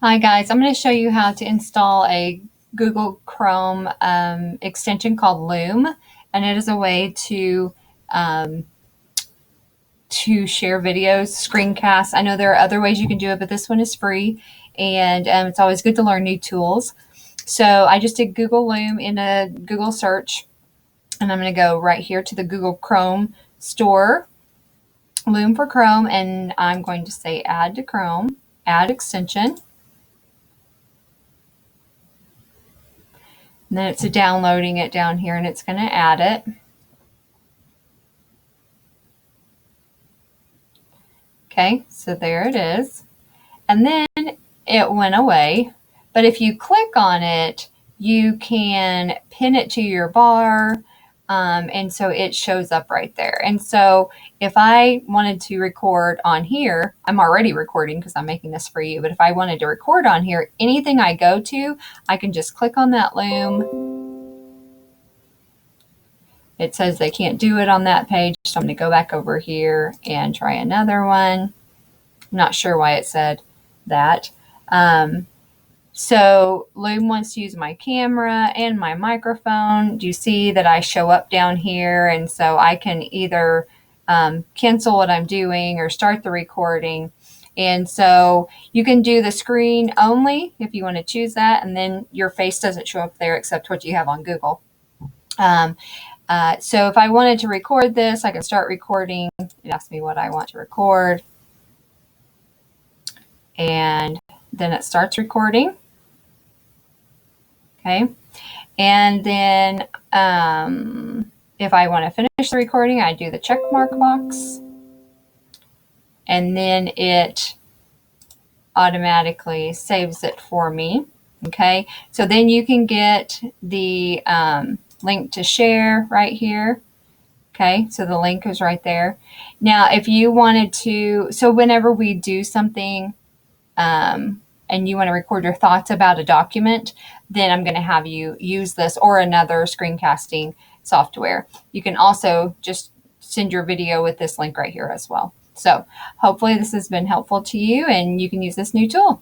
Hi guys, I'm going to show you how to install a Google Chrome extension called Loom, and it is a way um, to share videos, screencasts. I know there are other ways you can do it, but this one is free, and it's always good to learn new tools. So I just did Google Loom in a Google search, and I'm going to go right here to the Google Chrome store, Loom for Chrome, and I'm going to say add to Chrome, add extension. And then it's downloading it down here, and it's going to add it. Okay, so there it is. And then it went away. But if you click on it, you can pin it to your bar. And so it shows up right there. And so if I wanted to record on here, I'm already recording because I'm making this for you. But if I wanted to record on here, anything I go to, I can just click on that Loom. It says they can't do it on that page, so I'm going to go back over here and try another one. I'm not sure why it said that. So Loom wants to use my camera and my microphone. Do you see that I show up down here? And so I can either cancel what I'm doing or start the recording. And so you can do the screen only if you want to choose that, and then your face doesn't show up there except what you have on Google. So if I wanted to record this, I can start recording. It asks me what I want to record. And then it starts recording. Okay. And then if I want to finish the recording, I do the check mark box. And then it automatically saves it for me. Okay. So then you can get the link to share right here. Okay, so the link is right there. Now, if you wanted to, so whenever we do something and you want to record your thoughts about a document, then I'm going to have you use this or another screencasting software. You can also just send your video with this link right here as well. So hopefully this has been helpful to you and you can use this new tool.